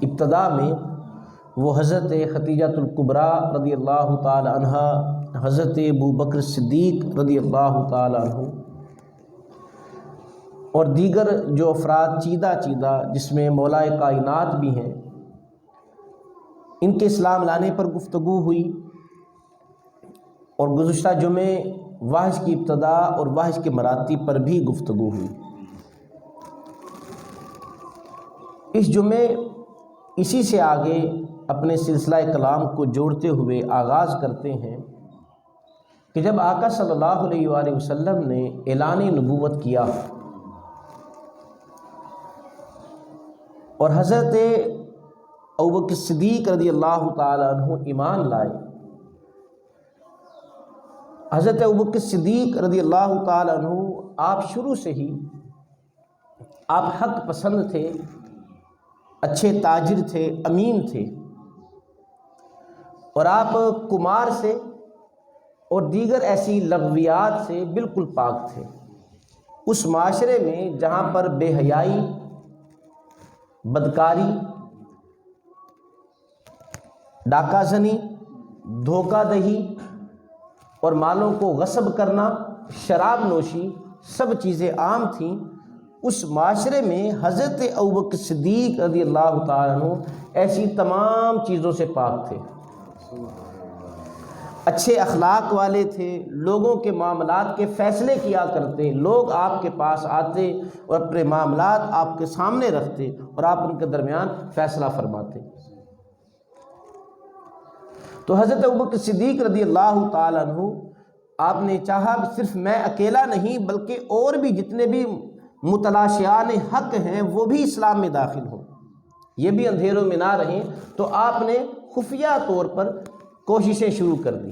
ابتدا میں وہ حضرت خدیجۃ الکبریٰ رضی اللہ تعالی عنہا، حضرت ابوبکر صدیق رضی اللہ تعالی عنہ اور دیگر جو افراد چیدہ جس میں مولائے کائنات بھی ہیں، ان کے اسلام لانے پر گفتگو ہوئی، اور گزشتہ جمعے وحی کی ابتدا اور وحی کے مراتب پر بھی گفتگو ہوئی۔ اس جمعے اسی سے آگے اپنے سلسلہ کلام کو جوڑتے ہوئے آغاز کرتے ہیں کہ جب آقا صلی اللہ علیہ وآلہ وسلم نے اعلان نبوت کیا اور حضرت ابوبکر صدیق رضی اللہ تعالی عنہ ایمان لائے، حضرت ابوبکر صدیق رضی اللہ تعالی عنہ آپ شروع سے ہی آپ حق پسند تھے، اچھے تاجر تھے، امین تھے، اور آپ قمار سے اور دیگر ایسی لغویات سے بالکل پاک تھے۔ اس معاشرے میں جہاں پر بے حیائی، بدکاری، ڈاکہ زنی، دھوکہ دہی اور مالوں کو غصب کرنا، شراب نوشی سب چیزیں عام تھیں، اس معاشرے میں حضرت ابوبکر صدیق رضی اللہ تعالیٰ عنہ ایسی تمام چیزوں سے پاک تھے، اچھے اخلاق والے تھے، لوگوں کے معاملات کے فیصلے کیا کرتے، لوگ آپ کے پاس آتے اور اپنے معاملات آپ کے سامنے رکھتے اور آپ ان کے درمیان فیصلہ فرماتے۔ تو حضرت ابوبکر صدیق رضی اللہ تعالیٰ عنہ آپ نے چاہا کہ صرف میں اکیلا نہیں بلکہ اور بھی جتنے بھی متلاشیان حق ہیں وہ بھی اسلام میں داخل ہوں، یہ بھی اندھیروں میں نہ رہیں، تو آپ نے خفیہ طور پر کوششیں شروع کر دی۔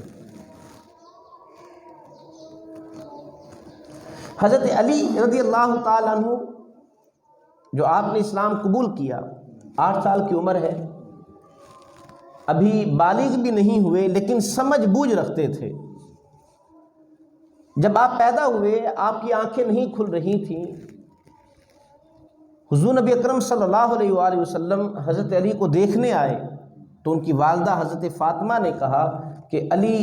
حضرت علی رضی اللہ تعالیٰ عنہ جو آپ نے اسلام قبول کیا، 8 سال کی عمر ہے، ابھی بالغ بھی نہیں ہوئے لیکن سمجھ بوجھ رکھتے تھے۔ جب آپ پیدا ہوئے آپ کی آنکھیں نہیں کھل رہی تھیں، حضور نبی اکرم صلی اللہ علیہ وآلہ وسلم حضرت علی کو دیکھنے آئے تو ان کی والدہ حضرت فاطمہ نے کہا کہ علی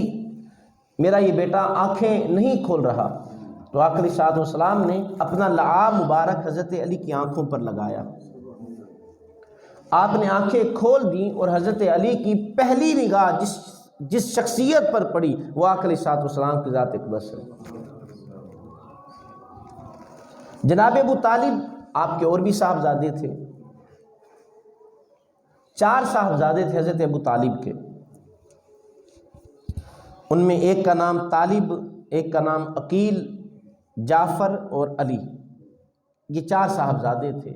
میرا یہ بیٹا آنکھیں نہیں کھول رہا، تو آقا علیہ الصلوۃ والسلام نے اپنا لعاب مبارک حضرت علی کی آنکھوں پر لگایا، آپ نے آنکھیں کھول دیں اور حضرت علی کی پہلی نگاہ جس شخصیت پر پڑی وہ آقا علیہ الصلوۃ والسلام کی ذات اقدس ہے۔ جناب ابو طالب آپ کے اور بھی صاحبزادے تھے، 4 صاحبزادے تھے حضرت ابو طالب کے، ان میں ایک کا نام طالب، ایک کا نام عقیل، جعفر اور علی، یہ 4 صاحبزادے تھے،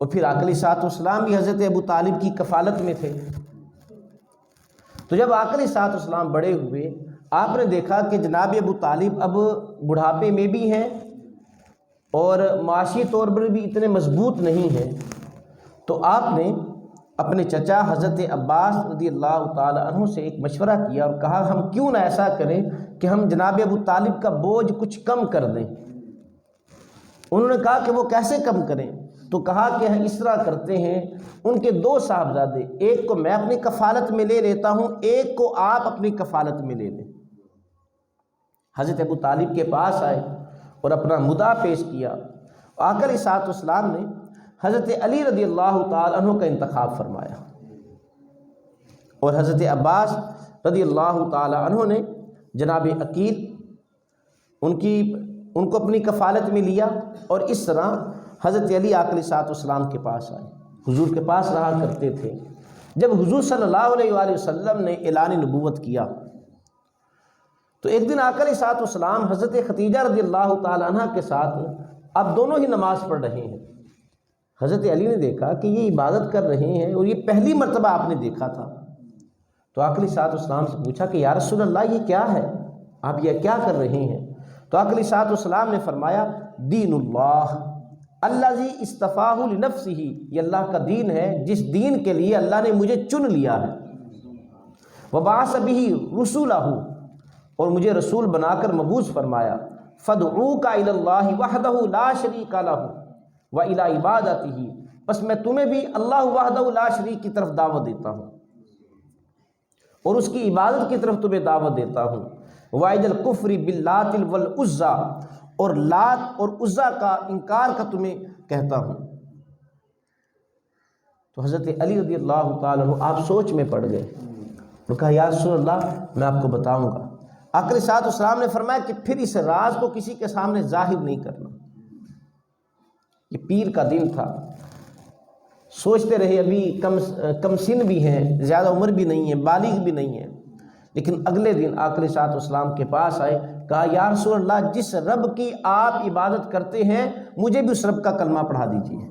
اور پھر آقا علیہ الصلوۃ والسلام بھی حضرت ابو طالب کی کفالت میں تھے۔ تو جب آقا علیہ الصلوۃ والسلام بڑے ہوئے آپ نے دیکھا کہ جناب ابو طالب اب بڑھاپے میں بھی ہیں اور معاشی طور پر بھی اتنے مضبوط نہیں ہیں، تو آپ نے اپنے چچا حضرت عباس رضی اللہ تعالی عنہ سے ایک مشورہ کیا اور کہا ہم کیوں نہ ایسا کریں کہ ہم جناب ابو طالب کا بوجھ کچھ کم کر دیں۔ انہوں نے کہا کہ وہ کیسے کم کریں؟ تو کہا کہ ہم اس طرح کرتے ہیں، ان کے 2 صاحبزادے، ایک کو میں اپنی کفالت میں لے لیتا ہوں، ایک کو آپ اپنی کفالت میں لے لیں۔ حضرت ابو طالب کے پاس آئے اور اپنا مدعا پیش کیا، آقا علیہ الصلوۃ والسلام نے حضرت علی رضی اللہ تعالیٰ عنہ کا انتخاب فرمایا، اور حضرت عباس رضی اللہ تعالیٰ عنہ نے جناب عقیل ان کو اپنی کفالت میں لیا، اور اس طرح حضرت علی آقا علیہ الصلوۃ والسلام کے پاس آئے، حضور کے پاس رہا کرتے تھے۔ جب حضور صلی اللہ علیہ وآلہ وسلم نے اعلان نبوت کیا تو ایک دن آقا علیہ الصلوۃ والسلام حضرت خدیجہ رضی اللہ تعالیٰ عنہ کے ساتھ اب دونوں ہی نماز پڑھ رہے ہیں۔ حضرت علی نے دیکھا کہ یہ عبادت کر رہے ہیں اور یہ پہلی مرتبہ آپ نے دیکھا تھا، تو آقا علیہ الصلوۃ والسلام سے پوچھا کہ یا رسول اللہ یہ کیا ہے، آپ یہ کیا کر رہے ہیں؟ تو آقا علیہ الصلوۃ والسلام نے فرمایا دین اللہ الذی اصطفاہ لنفسہ، یہ اللہ کا دین ہے جس دین کے لیے اللہ نے مجھے چن لیا ہے، وبعث بہ رسولہ، اور مجھے رسول بنا کر مبعوث فرمایا، فادعوک الی اللہ وحدہ لا شریک لہ وإلی عبادتہ، بس میں تمہیں بھی اللہ وحدہ لا شریک کی طرف دعوت دیتا ہوں اور اس کی عبادت کی طرف تمہیں دعوت دیتا ہوں، وعید الکفر باللات والعزیٰ، اور لات اور عزیٰ کا انکار کا تمہیں کہتا ہوں۔ تو حضرت علی رضی اللہ تعالیٰ عنہ آپ سوچ میں پڑ گئے اور کہا یا رسول اللہ میں آپ کو بتاؤں گا۔ آقا علیہ الصلوۃ والسلام نے فرمایا کہ پھر اس راز کو کسی کے سامنے ظاہر نہیں کرنا۔ یہ پیر کا دن تھا، سوچتے رہے ابھی کم سن بھی ہیں، زیادہ عمر بھی نہیں ہے، بالغ بھی نہیں ہے، لیکن اگلے دن آقا علیہ الصلوۃ والسلام کے پاس آئے، کہا یا رسول اللہ جس رب کی آپ عبادت کرتے ہیں مجھے بھی اس رب کا کلمہ پڑھا دیجیے۔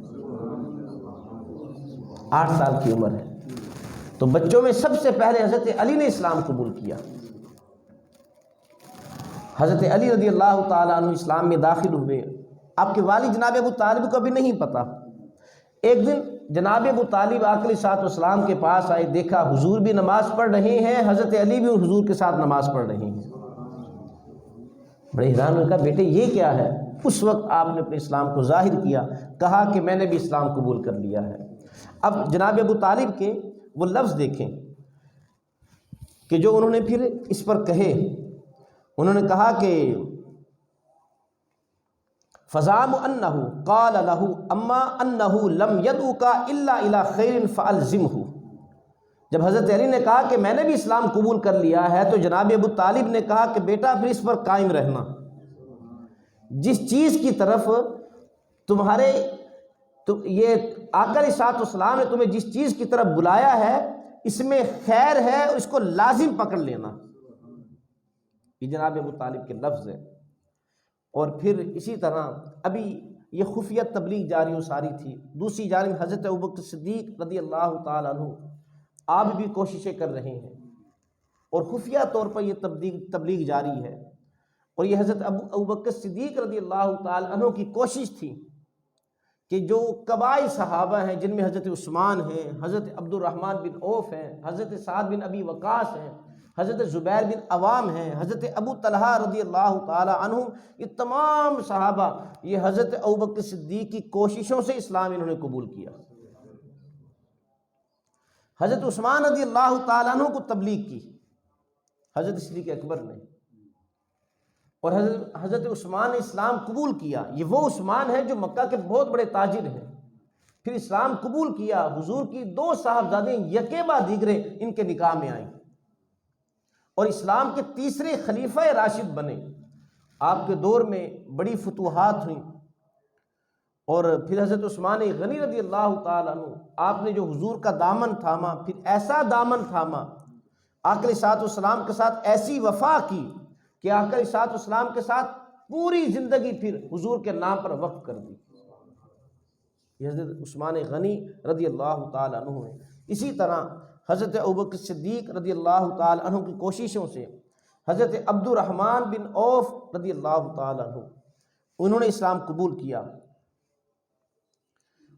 8 سال کی عمر ہے، تو بچوں میں سب سے پہلے حضرت علی نے اسلام قبول کیا۔ حضرت علی رضی اللہ تعالیٰ عنہ اسلام میں داخل ہوئے۔ آپ کے والد جناب ابو طالب کو بھی نہیں پتا۔ ایک دن جناب ابو طالب آقا علیہ الصلوۃ والسلام کے پاس آئے، دیکھا حضور بھی نماز پڑھ رہے ہیں، حضرت علی بھی حضور کے ساتھ نماز پڑھ رہے ہیں۔ بڑے حیران ہوئے، کہا بیٹے یہ کیا ہے؟ اس وقت آپ نے اپنے اسلام کو ظاہر کیا، کہا کہ میں نے بھی اسلام قبول کر لیا ہے۔ اب جناب ابو طالب کے وہ لفظ دیکھیں کہ جو انہوں نے پھر اس پر کہے، انہوں نے کہا کہ فزعم انہ قال له اما انہ لم يدعک الا الى خیر فالزمہ۔ جب حضرت علی نے کہا کہ میں نے بھی اسلام قبول کر لیا ہے تو جناب ابو طالب نے کہا کہ بیٹا پھر اس پر قائم رہنا، جس چیز کی طرف تمہارے یہ آقا علیہ الصلوۃ والسلام نے تمہیں جس چیز کی طرف بلایا ہے اس میں خیر ہے اور اس کو لازم پکڑ لینا۔ یہ جناب ابو طالب کے لفظ ہیں۔ اور پھر اسی طرح ابھی یہ خفیہ تبلیغ جاری و ساری تھی۔ دوسری جانب حضرت ابوبکر صدیق رضی اللہ تعالیٰ عنہ آپ بھی کوششیں کر رہے ہیں اور خفیہ طور پر یہ تبلیغ جاری ہے، اور یہ حضرت ابوبکر صدیق رضی اللہ تعالیٰ عنہ کی کوشش تھی کہ جو قبائل صحابہ ہیں جن میں حضرت عثمان ہیں، حضرت عبد الرحمن بن عوف ہیں، حضرت سعد بن ابی وقاص ہیں، حضرت زبیر بن عوام ہیں، حضرت ابو طلحہ رضی اللہ تعالی عنہ، یہ تمام صحابہ یہ حضرت ابوبکر صدیق کی کوششوں سے اسلام انہوں نے قبول کیا۔ حضرت عثمان رضی اللہ تعالیٰ عنہ کو تبلیغ کی حضرت صدیق اکبر نے، اور حضرت عثمان نے اسلام قبول کیا۔ یہ وہ عثمان ہے جو مکہ کے بہت بڑے تاجر ہیں، پھر اسلام قبول کیا۔ حضور کی 2 صاحبزادیں یکے بعد دیگرے ان کے نکاح میں آئیں اور اسلام کے تیسرے خلیفہ راشد بنے۔ آپ کے دور میں بڑی فتوحات ہوئیں، اور پھر حضرت عثمان غنی رضی اللہ تعالیٰ عنہ آپ نے جو حضور کا دامن تھاما، پھر ایسا دامن تھاما، آقا علیہ الصلوۃ والسلام کے ساتھ ایسی وفا کی کہ آقا علیہ الصلوۃ والسلام کے ساتھ پوری زندگی پھر حضور کے نام پر وقف کر دی۔ یہ حضرت عثمان غنی رضی اللہ تعالیٰ عنہ ہے۔ اسی طرح حضرت ابوبکر صدیق رضی اللہ تعالیٰ عنہ کی کوششوں سے حضرت عبد الرحمن بن عوف رضی اللہ تعالیٰ عنہ انہوں نے اسلام قبول کیا،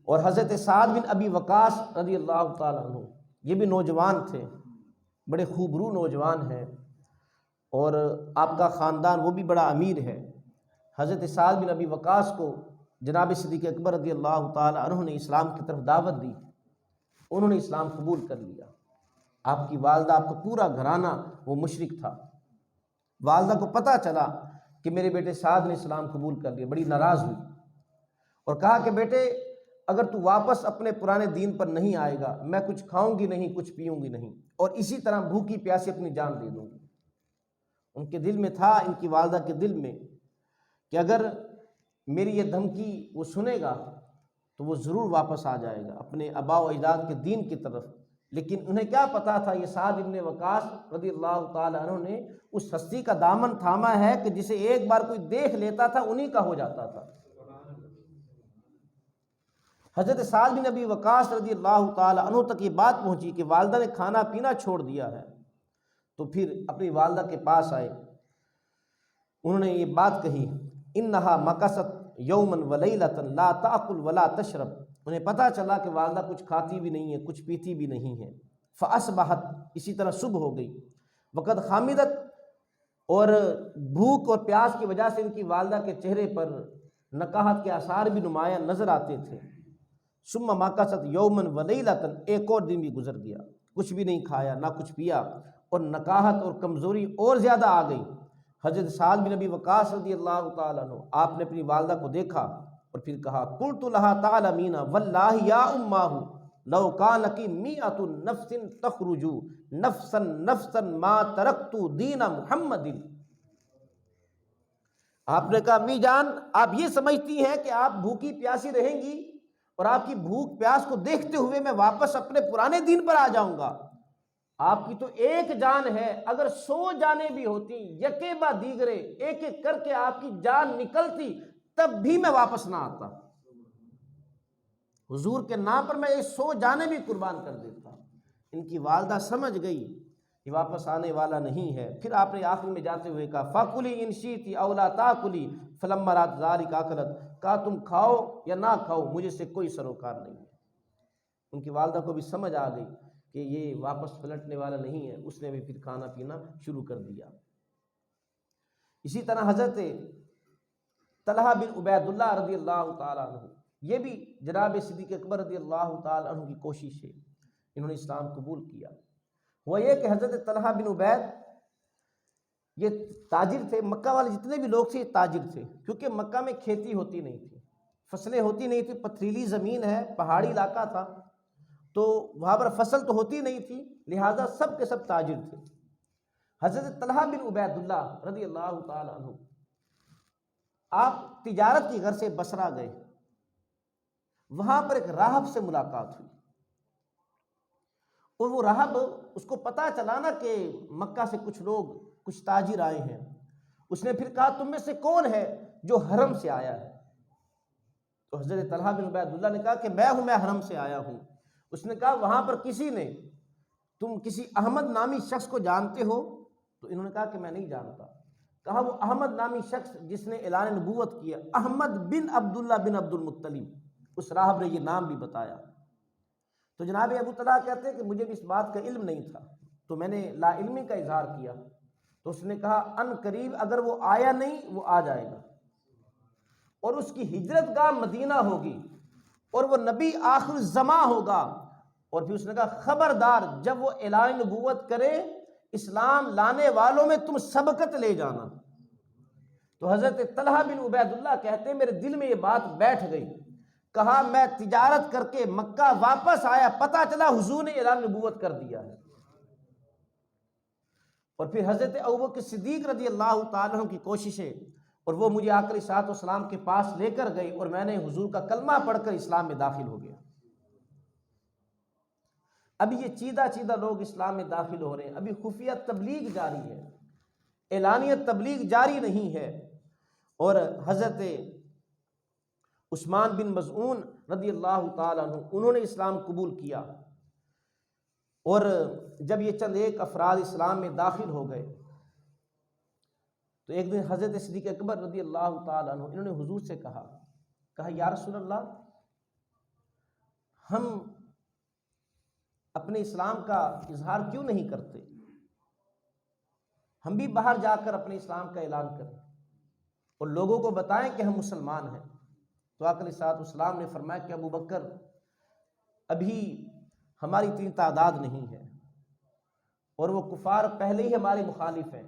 اور حضرت سعد بن ابی وقاص رضی اللہ تعالیٰ عنہ یہ بھی نوجوان تھے، بڑے خوبرو نوجوان ہیں، اور آپ کا خاندان وہ بھی بڑا امیر ہے۔ حضرت سعد بن ابی وقاص کو جناب صدیق اکبر رضی اللہ تعالیٰ عنہ نے اسلام کی طرف دعوت دی، انہوں نے اسلام قبول کر لیا۔ آپ کی والدہ، آپ کا پورا گھرانہ وہ مشرک تھا۔ والدہ کو پتہ چلا کہ میرے بیٹے سعد نے اسلام قبول کر لیا، بڑی ناراض ہوئی اور کہا کہ بیٹے اگر تو واپس اپنے پرانے دین پر نہیں آئے گا میں کچھ کھاؤں گی نہیں، کچھ پیوں گی نہیں، اور اسی طرح بھوکی پیاسی اپنی جان دے دوں گی۔ ان کے دل میں تھا، ان کی والدہ کے دل میں، کہ اگر میری یہ دھمکی وہ سنے گا تو وہ ضرور واپس آ جائے گا اپنے آباء و اجداد کے دین کی طرف۔ لیکن انہیں کیا پتا تھا یہ سعد بن وقاص رضی اللہ تعالیٰ عنہ نے اس ہستی کا دامن تھاما ہے کہ جسے ایک بار کوئی دیکھ لیتا تھا انہی کا ہو جاتا تھا۔ حضرت سعد بن ابی وقاص رضی اللہ تعالیٰ عنہ تک یہ بات پہنچی کہ والدہ نے کھانا پینا چھوڑ دیا ہے، تو پھر اپنی والدہ کے پاس آئے، انہوں نے یہ بات کہی، انہا مکست یوما ولیلۃ لا تاکل ولا تشرب۔ انہیں پتہ چلا کہ والدہ کچھ کھاتی بھی نہیں ہے، کچھ پیتی بھی نہیں ہے۔ فاصبحت، اسی طرح صبح ہو گئی، وقد خامدت، اور بھوک اور پیاس کی وجہ سے ان کی والدہ کے چہرے پر نکاحت کے آثار بھی نمایاں نظر آتے تھے۔ ثم مکثت یوما ولیلۃ، ایک اور دن بھی گزر گیا، کچھ بھی نہیں کھایا نہ کچھ پیا، اور نکاہت اور کمزوری اور زیادہ آ گئی۔ حضرت سعد بن ابی وقاص رضی اللہ تعالیٰ عنہ، آپ نے اپنی والدہ کو دیکھا اور پھر کہا قلت لها تعلمین واللہ یا اماہ لو کانک مئۃ نفس تخرج نفسا نفسا ما ترکت دین محمد۔ آپ نے کہا امی جان، آپ یہ سمجھتی ہیں کہ آپ بھوکی پیاسی رہیں گی اور آپ کی بھوک پیاس کو دیکھتے ہوئے میں واپس اپنے پرانے دین پر آ جاؤں گا؟ آپ کی تو ایک جان ہے، اگر 100 جانیں بھی ہوتی یکے با دیگرے ایک ایک کر کے آپ کی جان نکلتی تب بھی میں واپس نہ آتا، حضور کے نام پر میں یہ 100 جانیں بھی قربان کر دیتا۔ ان کی والدہ سمجھ گئی یہ واپس آنے والا نہیں ہے۔ پھر آپ نے آخر میں جاتے ہوئے کہا فَكُلِي إِن شِئْتِ أَوْ لَا تَأْكُلِي فَلَمَّا رَأَتْ ذَلِكَ أَكَلَتْ، کہا تم کھاؤ یا نہ کھاؤ مجھے سے کوئی سروکار نہیں ہے۔ ان کی والدہ کو بھی سمجھ آ گئی کہ یہ واپس پلٹنے والا نہیں ہے، اس نے بھی پھر کھانا پینا شروع کر دیا۔ اسی طرح حضرت طلحہ بن عبید اللہ رضی اللہ تعالیٰ عنہ، یہ بھی جناب صدیق اکبر رضی اللہ تعالیٰ عنہ کی کوشش ہے، انہوں نے اسلام قبول کیا۔ وہ یہ کہ حضرت طلحہ بن عبید یہ تاجر تھے، مکہ والے جتنے بھی لوگ تھے یہ تاجر تھے، کیونکہ مکہ میں کھیتی ہوتی نہیں تھی، فصلیں ہوتی نہیں تھی، پتھریلی زمین ہے، پہاڑی علاقہ تھا، تو وہاں پر فصل تو ہوتی نہیں تھی، لہٰذا سب کے سب تاجر تھے۔ حضرت طلحہ بن عبید اللہ رضی اللہ تعالیٰ عنہ آپ تجارت کی غرض سے بصرہ گئے، وہاں پر ایک راہب سے ملاقات ہوئی، اور وہ راہب، اس کو پتہ چلا نا کہ مکہ سے کچھ لوگ کچھ تاجر آئے ہیں، اس نے پھر کہا تم میں سے کون ہے جو حرم سے آیا ہے؟ تو حضرت طلحہ بن عبید اللہ نے کہا کہ میں حرم سے آیا ہوں۔ اس نے کہا وہاں پر کسی نے، تم کسی احمد نامی شخص کو جانتے ہو؟ تو انہوں نے کہا کہ میں نہیں جانتا۔ کہا وہ احمد نامی شخص جس نے اعلان نبوت کیا، احمد بن عبداللہ بن عبد المطلب، اس راہب نے یہ نام بھی بتایا۔ تو جناب ابو طلحہ کہتے ہیں کہ مجھے بھی اس بات کا علم نہیں تھا، تو میں نے لا علمی کا اظہار کیا، تو اس نے کہا ان قریب اگر وہ آیا نہیں وہ آ جائے گا، اور اس کی ہجرت گاہ مدینہ ہوگی، اور وہ نبی آخر الزماں ہوگا۔ اور پھر اس نے کہا خبردار جب وہ اعلان نبوت کرے اسلام لانے والوں میں تم سبقت لے جانا۔ تو حضرت طلحہ بن عبید اللہ کہتے ہیں میرے دل میں یہ بات بیٹھ گئی، کہا میں تجارت کر کے مکہ واپس آیا، پتہ چلا حضور نے اعلان نبوت کر دیا ہے۔ اور پھر حضرت ابوبکر صدیق رضی اللہ تعالیٰ عنہ کی کوششیں، اور وہ مجھے آقا علیہ الصلوۃ والسلام کے پاس لے کر گئے، اور میں نے حضور کا کلمہ پڑھ کر اسلام میں داخل ہو گیا۔ ابھی یہ چیدہ لوگ اسلام میں داخل ہو رہے ہیں، ابھی خفیہ تبلیغ جاری ہے، اعلانیہ تبلیغ جاری نہیں ہے۔ اور حضرت عثمان بن مظعون رضی اللہ تعالیٰ عنہ، انہوں نے اسلام قبول کیا، اور جب یہ چند ایک افراد اسلام میں داخل ہو گئے تو ایک دن حضرت صدیق اکبر رضی اللہ تعالیٰ عنہ انہوں نے حضور سے کہا یا رسول اللہ، ہم اپنے اسلام کا اظہار کیوں نہیں کرتے؟ ہم بھی باہر جا کر اپنے اسلام کا اعلان کریں اور لوگوں کو بتائیں کہ ہم مسلمان ہیں۔ تو آقا علیہ الصلوۃ والسلام نے فرمایا کہ ابو بکر ابھی ہماری اتنی تعداد نہیں ہے، اور وہ کفار پہلے ہی ہمارے مخالف ہیں،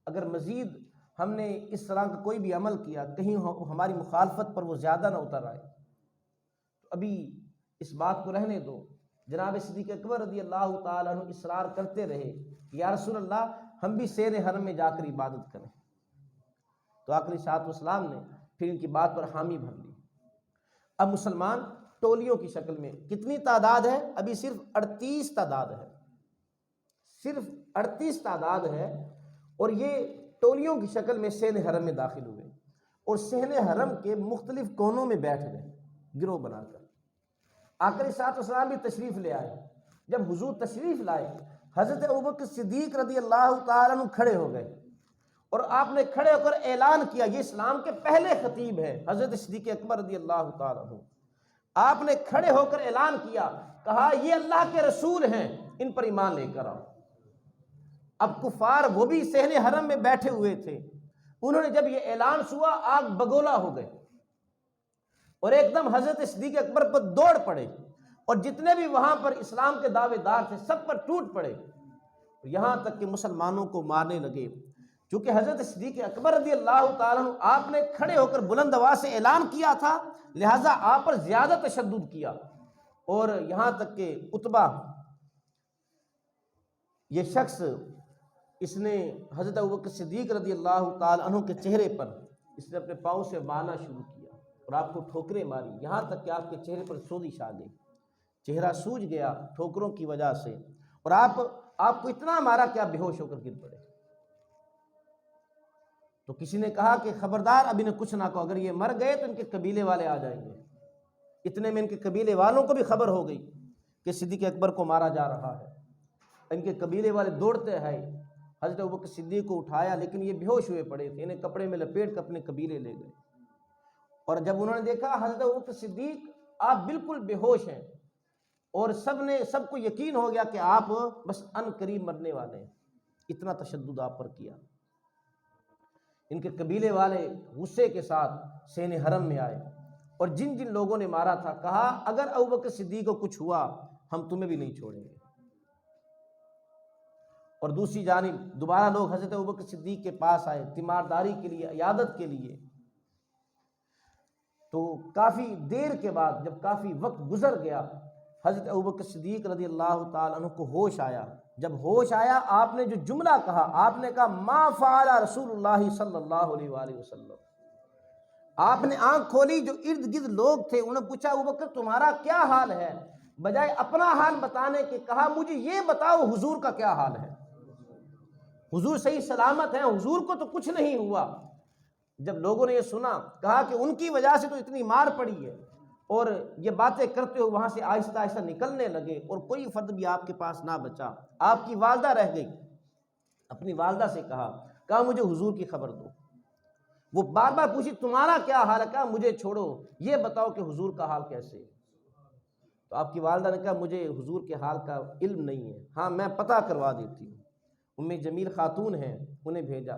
اگر مزید ہم نے اس طرح کا کوئی بھی عمل کیا کہیں ہماری مخالفت پر وہ زیادہ نہ اتر آئے، تو ابھی اس بات کو رہنے دو۔ جناب صدیق اکبر رضی اللہ تعالیٰ عنہ اصرار کرتے رہے کہ یا رسول اللہ ہم بھی سیر حرم میں جا کر عبادت کریں۔ تو آقا علیہ الصلوۃ والسلام نے پھر ان کی بات پر حامی بھر لی۔ اب مسلمان ٹولیوں کی شکل میں کتنی تعداد ہے؟ ابھی صرف 38 تعداد ہے، صرف 38 تعداد ہے، اور یہ ٹولیوں کی شکل میں صحن حرم میں داخل ہوئے، اور صحن حرم کے مختلف کونوں میں بیٹھ گئے گروہ بنا کر۔ آقا علیہ الصلوۃ والسلام بھی تشریف لے آئے۔ جب حضور تشریف لائے، حضرت ابوبکر صدیق رضی اللہ تعالیٰ عنہ کھڑے ہو گئے، اور آپ نے کھڑے ہو کر اعلان کیا، یہ اسلام کے پہلے خطیب ہیں حضرت صدیق اکبر رضی اللہ تعالیٰ عنہ۔ آپ نے کھڑے ہو کر اعلان کیا، کہا یہ اللہ کے رسول ہیں، ان پر ایمان لے کر آؤ۔ اب کفار وہ بھی صحن حرم میں بیٹھے ہوئے تھے، انہوں نے جب یہ اعلان ہوا آگ بگولا ہو گئے، اور ایک دم حضرت صدیق اکبر پر دوڑ پڑے اور جتنے بھی وہاں پر اسلام کے دعوے دار تھے سب پر ٹوٹ پڑے، یہاں تک کہ مسلمانوں کو مارنے لگے۔ چونکہ حضرت صدیق اکبر رضی اللہ تعالیٰ عنہ آپ نے کھڑے ہو کر بلند آواز سے اعلان کیا تھا، لہٰذا آپ پر زیادہ تشدد کیا، اور یہاں تک کہ عتبہ یہ شخص اس نے حضرت ابوبکر صدیق رضی اللہ تعالیٰ عنہ کے چہرے پر اس نے اپنے پاؤں سے مارنا شروع کیا اور آپ کو ٹھوکریں ماری، یہاں تک کہ آپ کے چہرے پر سوزش آ گئی، چہرہ سوج گیا ٹھوکروں کی وجہ سے، اور آپ کو اتنا مارا کہ آپ بے ہوش ہو کر گر پڑے۔ تو کسی نے کہا کہ خبردار اب انہیں کچھ نہ کہو، اگر یہ مر گئے تو ان کے قبیلے والے آ جائیں گے۔ اتنے میں ان کے قبیلے والوں کو بھی خبر ہو گئی کہ صدیق اکبر کو مارا جا رہا ہے۔ ان کے قبیلے والے دوڑتے آئے، حضرت ابوبکر صدیق کو اٹھایا، لیکن یہ بے ہوش ہوئے پڑے تھے، انہیں کپڑے میں لپیٹ کر اپنے قبیلے لے گئے۔ اور جب انہوں نے دیکھا حضرت ابوبکر صدیق آپ بالکل بے ہوش ہیں، اور سب کو یقین ہو گیا کہ آپ بس ان قریب مرنے والے ہیں، اتنا تشدد آپ پر کیا۔ ان کے قبیلے والے غصے کے ساتھ سین حرم میں آئے، اور جن جن لوگوں نے مارا تھا کہا اگر ابوبکر صدیق کو کچھ ہوا ہم تمہیں بھی نہیں چھوڑیں گے۔ اور دوسری جانب دوبارہ لوگ حضرت ابوبکر صدیق کے پاس آئے تیمارداری کے لیے، عیادت کے لیے۔ تو کافی دیر کے بعد جب کافی وقت گزر گیا، حضرت ابوبکر صدیق رضی اللہ تعالیٰ عنہ کو ہوش آیا۔ جب ہوش آیا آپ نے جو جملہ کہا، آپ نے کہا ما فعل رسول اللہ صلی اللہ علیہ وآلہ وسلم۔ آپ نے آنکھ کھولی، جو ارد گرد لوگ تھے انہوں نے پوچھا ابوبکر تمہارا کیا حال ہے؟ بجائے اپنا حال بتانے کے کہا مجھے یہ بتاؤ حضور کا کیا حال ہے، حضور صحیح سلامت ہیں، حضور کو تو کچھ نہیں ہوا۔ جب لوگوں نے یہ سنا کہا کہ ان کی وجہ سے تو اتنی مار پڑی ہے، اور یہ باتیں کرتے ہوئے وہاں سے آہستہ آہستہ نکلنے لگے، اور کوئی فرد بھی آپ کے پاس نہ بچا، آپ کی والدہ رہ گئی۔ اپنی والدہ سے کہا مجھے حضور کی خبر دو۔ وہ بار بار پوچھی تمہارا کیا حال ہے، کہا مجھے چھوڑو، یہ بتاؤ کہ حضور کا حال کیسے۔ تو آپ کی والدہ نے کہا مجھے حضور کے حال کا علم نہیں ہے، ہاں میں پتہ کروا دیتی ہوں۔ جمیل خاتون ہیں، انہیں بھیجا،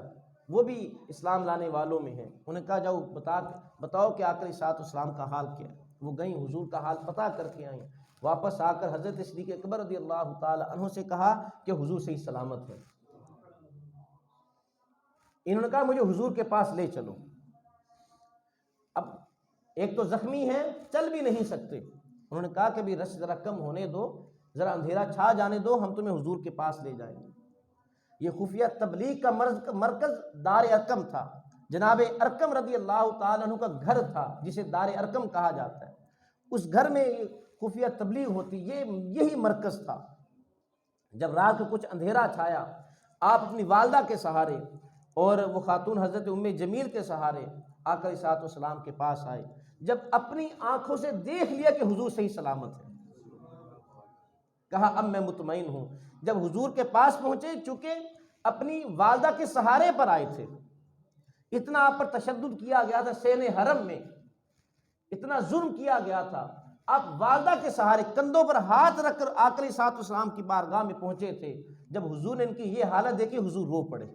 وہ بھی اسلام لانے والوں میں ہیں، انہیں کہا جاؤ بتاؤ کہ آقا علیہ الصلوۃ والسلام کا حال کیا ہے۔ وہ گئیں، حضور کا حال پتہ کر کے آئیں، واپس آ کر حضرت صدیق اکبر رضی اللہ تعالی عنہ سے کہا کہ حضور صحیح سلامت ہے۔ انہوں نے کہا مجھے حضور کے پاس لے چلو۔ اب ایک تو زخمی ہیں، چل بھی نہیں سکتے، انہوں نے کہا کہ بھی رش ذرا کم ہونے دو، ذرا اندھیرا چھا جانے دو، ہم تمہیں حضور کے پاس لے جائیں گے۔ یہ خفیہ تبلیغ کا مرکز دار ارقم تھا، جناب ارقم رضی اللہ تعالیٰ عنہ کا گھر تھا جسے دار ارقم کہا جاتا ہے، اس گھر میں خفیہ تبلیغ ہوتی، یہی مرکز تھا۔ جب رات کو کچھ اندھیرا چھایا، آپ اپنی والدہ کے سہارے اور وہ خاتون حضرت جمیل کے سہارے آقا علیہ الصلوۃ والسلام کے پاس آئے۔ جب اپنی آنکھوں سے دیکھ لیا کہ حضور صحیح سلامت ہے، کہا اب میں مطمئن ہوں۔ جب حضور کے پاس پہنچے، چونکہ اپنی والدہ کے سہارے پر آئے تھے، اتنا آپ پر تشدد کیا گیا تھا، سین حرم میں اتنا ظلم کیا گیا تھا، آپ والدہ کے سہارے کندھوں پر ہاتھ رکھ کر آقا علیہ الصلوۃ والسلام کی بارگاہ میں پہنچے تھے۔ جب حضور نے ان کی یہ حالت دیکھی، حضور رو پڑے۔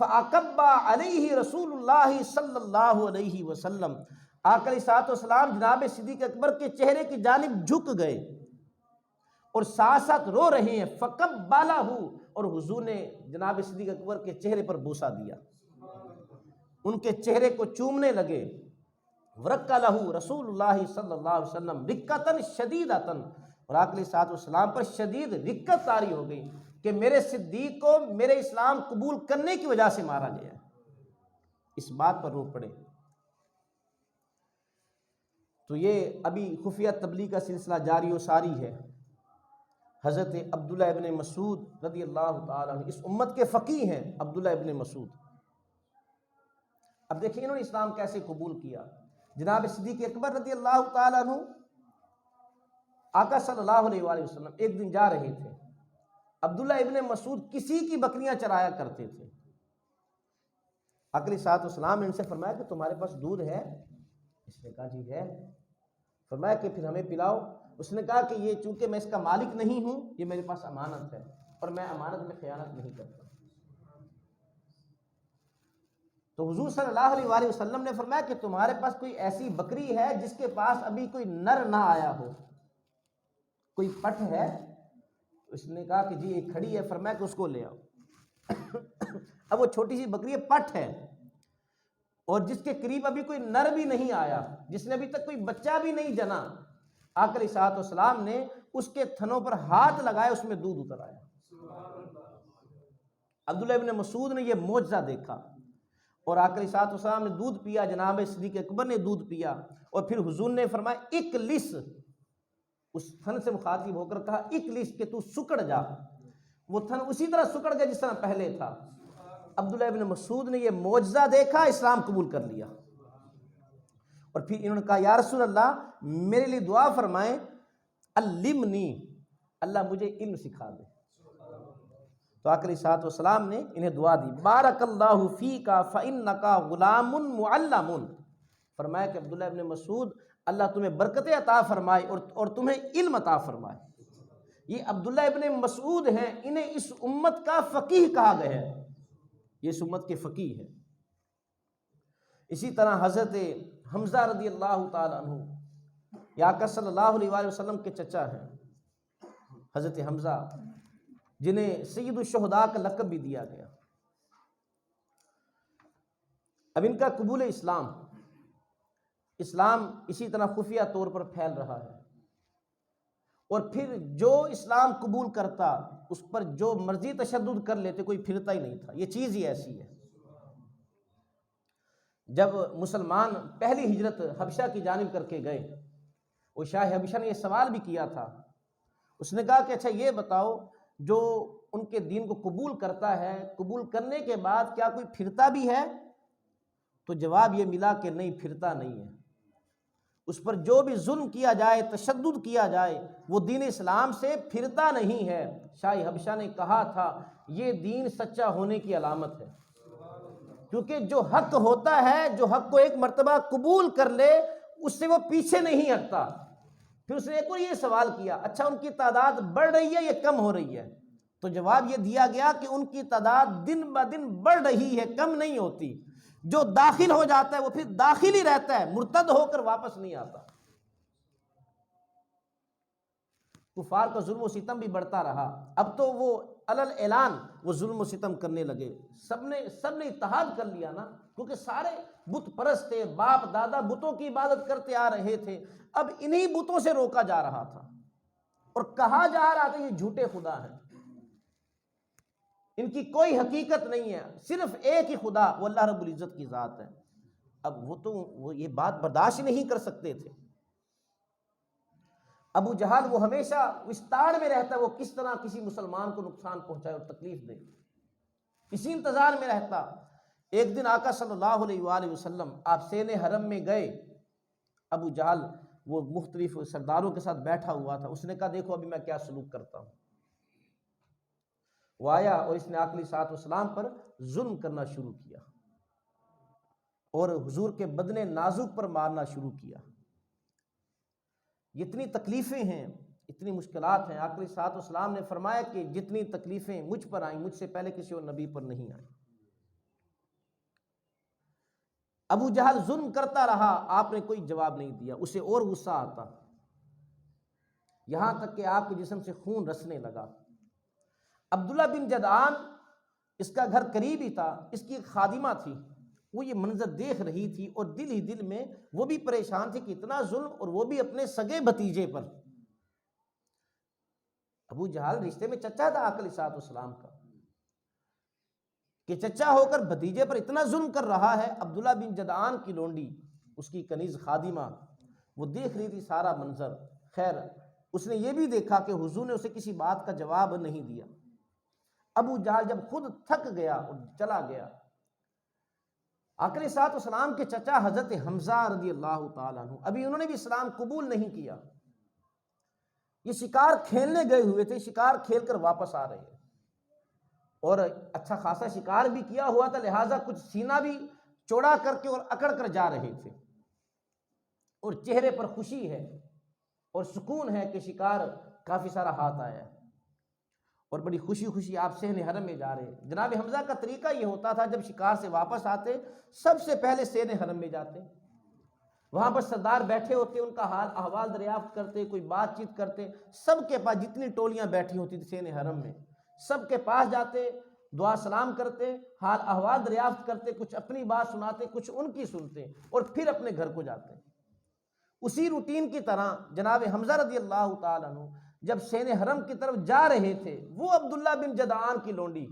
فَأَكَبَّ عَلَيْهِ رسول اللہ صلی اللہ علیہ وسلم، آقا علیہ الصلوۃ والسلام جناب صدیق اکبر کے چہرے کی جانب جھک گئے اور ساتھ ساتھ رو رہے ہیں۔ فَقَبَّلَهُ، اور حضور نے جناب صدیق اکبر کے چہرے پر بوسہ دیا، ان کے چہرے کو چومنے لگے۔ وَرَكَّ لَهُ رسول اللہ صلی اللہ علیہ وسلم رِكَّةً شَدِيدَةً، اور آقا علیہ الصلوۃ والسلام پر شدید رکت طاری ہو گئی کہ میرے صدیق کو میرے اسلام قبول کرنے کی وجہ سے مارا گیا، اس بات پر رو پڑے۔ تو یہ ابھی خفیہ تبلیغ کا سلسلہ جاری و ساری ہے۔ حضرت عبداللہ ابن مسعود رضی اللہ تعالیٰ عنہ اس امت کے فقیہ ہیں، عبداللہ ابن مسعود۔ اب دیکھیں انہوں نے اسلام کیسے قبول کیا۔ جناب صدیق اکبر رضی اللہ تعالیٰ عنہ آقا صلی اللہ علیہ وآلہ وسلم ایک دن جا رہے تھے، عبداللہ ابن مسعود کسی کی بکریاں چرایا کرتے تھے۔ آقا علیہ الصلوۃ والسلام نے ان سے فرمایا کہ تمہارے پاس دودھ ہے؟ اس نے کہا جی ہے۔ فرمایا کہ پھر ہمیں پلاؤ۔ اس نے کہا کہ یہ چونکہ میں اس کا مالک نہیں ہوں، یہ میرے پاس امانت ہے اور میں امانت میں خیانت نہیں کرتا۔ تو حضور صلی اللہ علیہ وآلہ وسلم نے فرمایا کہ تمہارے پاس کوئی ایسی بکری ہے جس کے پاس ابھی کوئی نر نہ آیا ہو، کوئی پٹھ ہے؟ اس نے کہا کہ جی ایک کھڑی ہے، فرمایا کہ اس کو لے آؤ۔ اب وہ چھوٹی سی بکری ہے، پٹھ ہے، اور جس کے قریب ابھی کوئی نر بھی نہیں آیا، جس نے ابھی تک کوئی بچہ بھی نہیں جنا، آقا علیہ الصلوۃ والسلام نے اس کے تھنوں پر ہاتھ لگائے، اس میں دودھ اتر آیا۔ عبداللہ ابن مسعود نے یہ معجزہ دیکھا، اور آقا علیہ الصلوۃ والسلام نے دودھ پیا، جناب صدیق اکبر نے دودھ پیا، اور پھر حضور نے فرمایا اکلس، اس تھن سے مخاطب ہو کر کہا اکلس، کہ تو سکڑ جا۔ وہ تھن اسی طرح سکڑ گیا جس طرح پہلے تھا۔ عبداللہ ابن مسعود نے یہ معجزہ دیکھا، اسلام قبول کر لیا، اور پھر انہوں نے کہا یا رسول اللہ میرے لیے دعا فرمائیں، علمنی، اللہ مجھے علم سکھا دے۔ تو آقا علیہ الصلوۃ والسلام نے انہیں دعا دی، بارک اللہ فیک فانک غلام معلم، فرمایا کہ عبداللہ ابن مسعود اللہ تمہیں برکتیں عطا فرمائے اور تمہیں علم عطا فرمائے۔ یہ عبداللہ ابن مسعود ہیں، انہیں اس امت کا فقیہ کہا گیا ہے، یہ اس امت کے فقیہ ہیں۔ اسی طرح حضرت حمزہ رضی اللہ تعالی عنہ، یہ آقا صلی اللہ علیہ وآلہ وسلم کے چچا ہیں، حضرت حمزہ، جنہیں سید الشہداء کا لقب بھی دیا گیا۔ اب ان کا قبول اسلام اسی طرح خفیہ طور پر پھیل رہا ہے، اور پھر جو اسلام قبول کرتا اس پر جو مرضی تشدد کر لیتے، کوئی پھرتا ہی نہیں تھا۔ یہ چیز ہی ایسی ہے۔ جب مسلمان پہلی ہجرت حبشہ کی جانب کر کے گئے، وہ شاہ حبشہ نے یہ سوال بھی کیا تھا، اس نے کہا کہ اچھا یہ بتاؤ، جو ان کے دین کو قبول کرتا ہے، قبول کرنے کے بعد کیا کوئی پھرتا بھی ہے؟ تو جواب یہ ملا کہ نہیں، پھرتا نہیں ہے۔ اس پر جو بھی ظلم کیا جائے، تشدد کیا جائے، وہ دین اسلام سے پھرتا نہیں ہے۔ شاہ حبشہ نے کہا تھا یہ دین سچا ہونے کی علامت ہے، کیونکہ جو حق ہوتا ہے، جو حق کو ایک مرتبہ قبول کر لے، اس سے وہ پیچھے نہیں ہٹتا۔ پھر اس نے ایک اور یہ سوال کیا، اچھا ان کی تعداد بڑھ رہی ہے یا کم ہو رہی ہے؟ تو جواب یہ دیا گیا کہ ان کی تعداد دن بدن بڑھ رہی ہے، کم نہیں ہوتی۔ جو داخل ہو جاتا ہے وہ پھر داخل ہی رہتا ہے، مرتد ہو کر واپس نہیں آتا۔ کفار کا ظلم و ستم بھی بڑھتا رہا، اب تو وہ علل اعلان وہ ظلم و ستم کرنے لگے، سب نے اتحاد کر لیا نا، کیونکہ سارے بت پرست تھے، باپ دادا بتوں کی عبادت کرتے آ رہے تھے، اب انہی بتوں سے روکا جا رہا تھا اور کہا جا رہا تھا یہ جھوٹے خدا ہیں، ان کی کوئی حقیقت نہیں ہے، صرف ایک ہی خدا، وہ اللہ رب العزت کی ذات ہے۔ اب وہ یہ بات برداشت نہیں کر سکتے تھے۔ ابو جہل وہ ہمیشہ اس تاڑ میں رہتا ہے، وہ کس طرح کسی مسلمان کو نقصان پہنچائے اور تکلیف دے، اسی انتظار میں رہتا۔ ایک دن آقا صلی اللہ علیہ وآلہ وسلم آپ سین حرم میں گئے، ابو جہل وہ مختلف سرداروں کے ساتھ بیٹھا ہوا تھا، اس نے کہا دیکھو ابھی میں کیا سلوک کرتا ہوں۔ وہ آیا اور اس نے آقا علیہ الصلوۃ والسلام پر ظلم کرنا شروع کیا اور حضور کے بدن نازک پر مارنا شروع کیا۔ اتنی تکلیفیں ہیں، اتنی مشکلات ہیں، آقا علیہ الصلوۃ والسلام نے فرمایا کہ جتنی تکلیفیں مجھ پر آئیں، مجھ سے پہلے کسی اور نبی پر نہیں آئیں۔ ابو جہل ظلم کرتا رہا، آپ نے کوئی جواب نہیں دیا، اسے اور غصہ آتا، یہاں تک کہ آپ کے جسم سے خون رسنے لگا۔ عبداللہ بن جدعان، اس کا گھر قریب ہی تھا، اس کی ایک خادمہ تھی، وہ یہ منظر دیکھ رہی تھی اور دل ہی دل میں وہ بھی پریشان تھی کہ اتنا ظلم، اور وہ بھی اپنے سگے بھتیجے پر۔ ابو جہل رشتے میں چچا تھا آقا علیہ الصلوۃ والسلام کا، کہ چچا ہو کر بھتیجے پر اتنا ظلم کر رہا ہے۔ عبداللہ بن جدعان کی لونڈی، اس کی کنیز خادمہ، وہ دیکھ رہی تھی سارا منظر۔ خیر اس نے یہ بھی دیکھا کہ حضور نے اسے کسی بات کا جواب نہیں دیا۔ ابو جہل جب خود تھک گیا اور چلا گیا، آقا علیہ الصلوۃ والسلام کے چچا حضرت حمزہ رضی اللہ تعالیٰ عنہ، ابھی انہوں نے بھی اسلام قبول نہیں کیا، یہ شکار کھیلنے گئے ہوئے تھے، شکار کھیل کر واپس آ رہے ہیں، اور اچھا خاصا شکار بھی کیا ہوا تھا، لہٰذا کچھ سینہ بھی چوڑا کر کے اور اکڑ کر جا رہے تھے، اور چہرے پر خوشی ہے اور سکون ہے کہ شکار کافی سارا ہاتھ آیا ہے۔ اور بڑی خوشی خوشی آپ صحن حرم میں جا رہے ہیں۔ جناب حمزہ کا طریقہ یہ ہوتا تھا جب شکار سے واپس آتے سب سے پہلے صحن حرم میں جاتے، وہاں پر سردار بیٹھے ہوتے، ان کا حال احوال دریافت کرتے، کوئی بات چیت کرتے، سب کے پاس جتنی ٹولیاں بیٹھی ہوتی تھی صحن حرم میں سب کے پاس جاتے، دعا سلام کرتے، حال احوال دریافت کرتے، کچھ اپنی بات سناتے، کچھ ان کی سنتے، اور پھر اپنے گھر کو جاتے۔ اسی روٹین کی طرح جناب حمزہ رضی اللہ تعالیٰ عنہ جب صحن حرم کی طرف جا رہے تھے، وہ عبداللہ بن جدعان کی لونڈی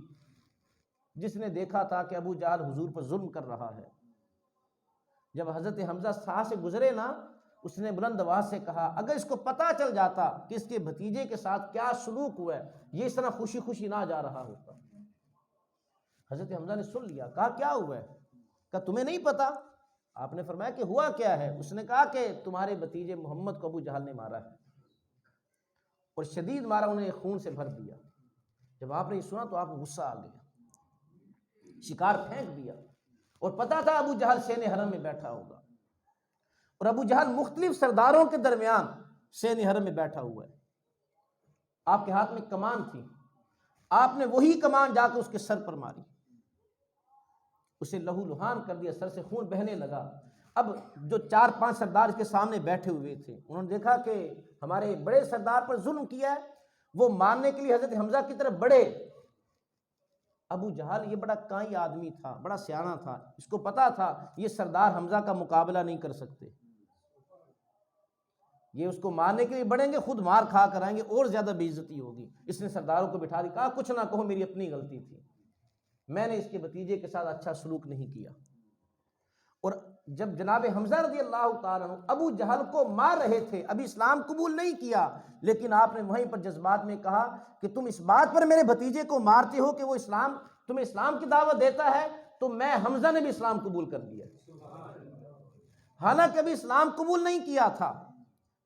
جس نے دیکھا تھا کہ ابو جہل حضور پر ظلم کر رہا ہے، جب حضرت حمزہ ساتھ سے گزرے نا، اس نے بلند آواز سے کہا اگر اس کو پتہ چل جاتا کہ اس کے بھتیجے کے ساتھ کیا سلوک ہوا ہے، یہ اس طرح خوشی خوشی نہ جا رہا ہوتا۔ حضرت حمزہ نے سن لیا، کہا کیا ہوا ہے؟ کہا تمہیں نہیں پتا؟ آپ نے فرمایا کہ ہوا کیا ہے؟ اس نے کہا کہ تمہارے بھتیجے محمد کو ابو جہل نے مارا ہے، اور شدید مارا، انہیں خون سے بھر دیا۔ جب آپ نے یہ سنا تو آپ کو غصہ آ گیا، شکار پھینک دیا، اور پتا تھا ابو جہل صحن حرم میں بیٹھا ہوگا، اور ابو جہل مختلف سرداروں کے درمیان صحن حرم میں بیٹھا ہوا ہے، آپ کے ہاتھ میں کمان تھی، آپ نے وہی کمان جا کے اس کے سر پر ماری، اسے لہو لہان کر دیا، سر سے خون بہنے لگا۔ اب جو 4-5 سردار اس کے سامنے بیٹھے ہوئے تھے، انہوں نے دیکھا کہ ہمارے بڑے سردار پر ظلم کیا ہے، وہ ماننے کے لیے حضرت حمزہ کی طرف بڑھے۔ ابو جہل یہ بڑا کائیں آدمی تھا، بڑا سیانہ تھا، اس کو پتا تھا یہ سردار حمزہ کا مقابلہ نہیں کر سکتے، یہ اس کو مارنے کے لیے بڑھیں گے، خود مار کھا کر آئیں گے، اور زیادہ بے عزتی ہوگی۔ اس نے سرداروں کو بٹھا دی، کہا کچھ نہ کہو، میری اپنی غلطی تھی، میں نے اس کے بھتیجے کے ساتھ اچھا سلوک نہیں کیا۔ اور جب جناب حمزہ رضی اللہ تعالیٰ عنہ ابو جہل کو مار رہے تھے، ابھی اسلام قبول نہیں کیا، لیکن آپ نے وہیں پر جذبات میں کہا کہ تم اس بات پر میرے بھتیجے کو مارتے ہو کہ وہ تمہیں اسلام کی دعوت دیتا ہے، تو میں حمزہ نے بھی اسلام قبول کر لیا، حالانکہ ابھی اسلام قبول نہیں کیا تھا،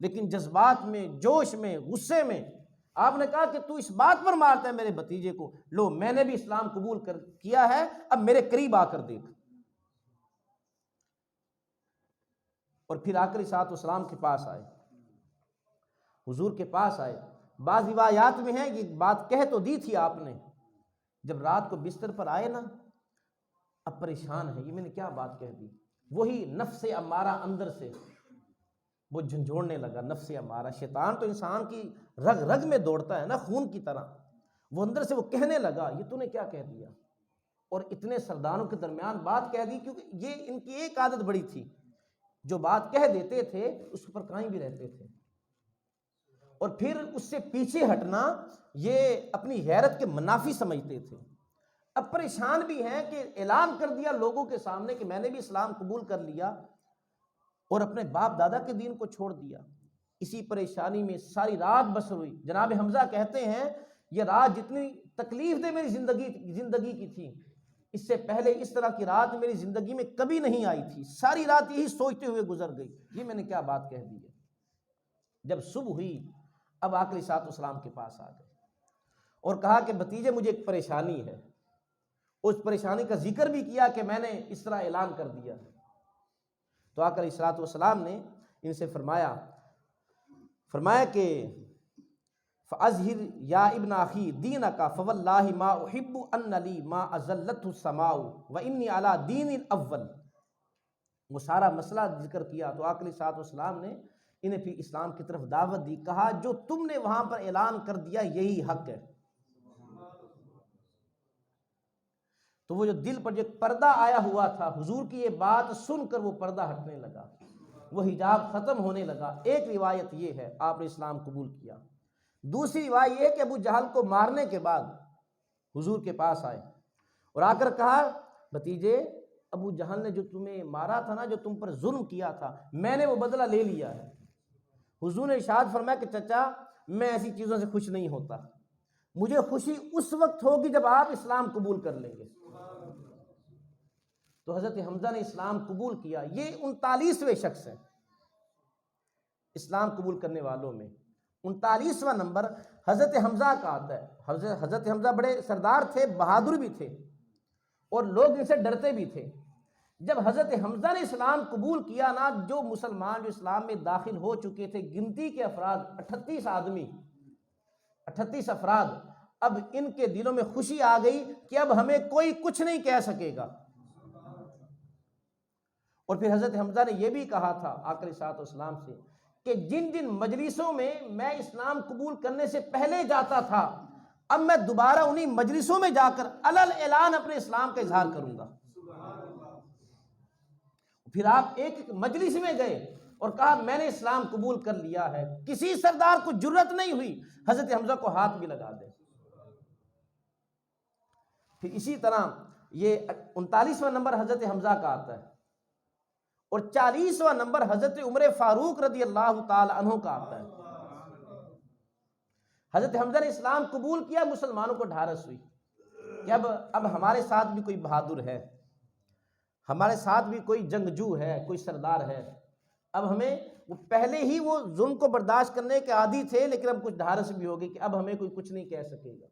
لیکن جذبات میں، جوش میں، غصے میں آپ نے کہا کہ تو اس بات پر مارتا ہے میرے بھتیجے کو، لو میں نے بھی اسلام قبول کیا ہے، اب میرے قریب آ کر دیکھ۔ اور پھر آخری ساتھ اسلام کے پاس آئے، حضور کے پاس آئے۔ بعض روایات میں ہے یہ بات کہہ تو دی تھی آپ نے، جب رات کو بستر پر آئے نا، اب پریشان ہے، یہ میں نے کیا بات کہہ دی، وہی نفس امارہ اندر سے وہ جھنجھوڑنے لگا۔ نفس امارہ، شیطان تو انسان کی رگ رگ میں دوڑتا ہے نا، خون کی طرح، وہ اندر سے وہ کہنے لگا یہ تو نے کیا کہہ دیا، اور اتنے سرداروں کے درمیان بات کہہ دی، کیونکہ یہ ان کی ایک عادت بڑی تھی، جو بات کہہ دیتے تھے اس پر قائم بھی رہتے تھے، اور پھر اس سے پیچھے ہٹنا یہ اپنی غیرت کے منافی سمجھتے تھے۔ اب پریشان بھی ہیں کہ اعلان کر دیا لوگوں کے سامنے کہ میں نے بھی اسلام قبول کر لیا اور اپنے باپ دادا کے دین کو چھوڑ دیا۔ اسی پریشانی میں ساری رات بسر ہوئی۔ جناب حمزہ کہتے ہیں یہ رات جتنی تکلیف دہ میری زندگی کی تھی، اس سے پہلے اس طرح کی رات میری زندگی میں کبھی نہیں آئی تھی، ساری رات یہی سوچتے ہوئے گزر گئی، یہ میں نے کیا بات کہہ دی ہے۔ جب صبح ہوئی، اب آخری ساتھ اسلام کے پاس آ گئے اور کہا کہ بھتیجے مجھے ایک پریشانی ہے، اس پریشانی کا ذکر بھی کیا کہ میں نے اس طرح اعلان کر دیا۔ تو آقا علیہ الصلوۃ والسلام نے ان سے فرمایا کہ فَأَظْهِرْ يَا ابْنَ أَخِي دِينَكَ فَوَاللَّهِ مَا أُحِبُّ أَنَّ لِي مَا أَزَلَّتْهُ السَّمَاءُ وَإِنِّي عَلَى دِينِ الْأَوَّلِ۔ وہ سارا مسئلہ ذکر کیا تو آقا علیہ الصلوۃ والسلام نے انہیں پھر اسلام کی طرف دعوت دی، کہا جو تم نے وہاں پر اعلان کر دیا یہی حق ہے۔ تو وہ جو دل پر جو پردہ آیا ہوا تھا، حضور کی یہ بات سن کر وہ پردہ ہٹنے لگا، وہ حجاب ختم ہونے لگا۔ ایک روایت یہ ہے آپ نے اسلام قبول کیا۔ دوسری روایت یہ کہ ابو جہل کو مارنے کے بعد حضور کے پاس آئے اور آ کر کہا بھتیجے ابو جہل نے جو تمہیں مارا تھا نا، جو تم پر ظلم کیا تھا، میں نے وہ بدلہ لے لیا ہے۔ حضور نے ارشاد فرمایا کہ چچا میں ایسی چیزوں سے خوش نہیں ہوتا، مجھے خوشی اس وقت ہوگی جب آپ اسلام قبول کر لیں گے۔ تو حضرت حمزہ نے اسلام قبول کیا۔ یہ 39ویں شخص ہیں اسلام قبول کرنے والوں میں، 39واں نمبر حضرت حمزہ کا آتا ہے۔ حضرت حمزہ بڑے سردار تھے، بہادر بھی تھے، اور لوگ ان سے ڈرتے بھی تھے۔ جب حضرت حمزہ نے اسلام قبول کیا نا، جو مسلمان جو اسلام میں داخل ہو چکے تھے، گنتی کے افراد 38 آدمی، 38 افراد، اب ان کے دلوں میں خوشی آ گئی کہ اب ہمیں کوئی کچھ نہیں کہہ سکے گا۔ اور پھر حضرت حمزہ نے یہ بھی کہا تھا آقا علیہ الصلوۃ والسلام سے کہ جن جن مجلسوں میں میں اسلام قبول کرنے سے پہلے جاتا تھا، اب میں دوبارہ انہی مجلسوں میں جا کر علل اعلان اپنے اسلام کا اظہار کروں گا۔ پھر آپ ایک ایک مجلس میں گئے اور کہا میں نے اسلام قبول کر لیا ہے۔ کسی سردار کو جرت نہیں ہوئی حضرت حمزہ کو ہاتھ بھی لگا دے۔ پھر اسی طرح یہ 39واں نمبر حضرت حمزہ کا آتا ہے اور 40واں نمبر حضرت عمر فاروق رضی اللہ تعالی عنہ کا آتا ہے۔ حضرت حمزہ نے اسلام قبول کیا، مسلمانوں کو ڈھارس ہوئی کہ اب ہمارے ساتھ بھی کوئی بہادر ہے، ہمارے ساتھ بھی کوئی جنگجو ہے، کوئی سردار ہے۔ اب ہمیں پہلے ہی وہ ظلم کو برداشت کرنے کے عادی تھے، لیکن اب کچھ ڈھارس بھی ہوگی کہ اب ہمیں کوئی کچھ نہیں کہہ سکے گا۔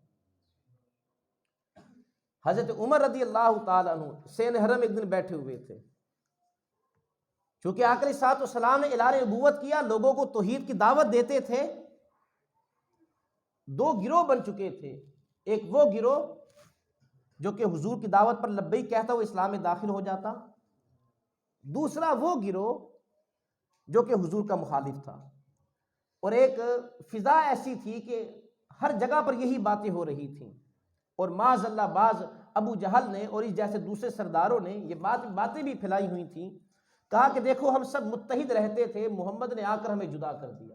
حضرت عمر رضی اللہ تعالیٰ عنہ سین حرم ایک دن بیٹھے ہوئے تھے، چونکہ آقا علیہ الصلوۃ والسلام نے اعلان نبوت کیا، لوگوں کو توحید کی دعوت دیتے تھے۔ دو گروہ بن چکے تھے، ایک وہ گروہ جو کہ حضور کی دعوت پر لبیک کہتا وہ اسلام میں داخل ہو جاتا، دوسرا وہ گروہ جو کہ حضور کا مخالف تھا۔ اور ایک فضا ایسی تھی کہ ہر جگہ پر یہی باتیں ہو رہی تھیں، اور معاذ اللہ بعض ابو جہل نے اور اس جیسے دوسرے سرداروں نے یہ باتیں بھی پھیلائی ہوئی تھیں، کہا کہ دیکھو ہم سب متحد رہتے تھے، محمد نے آ کر ہمیں جدا کر دیا،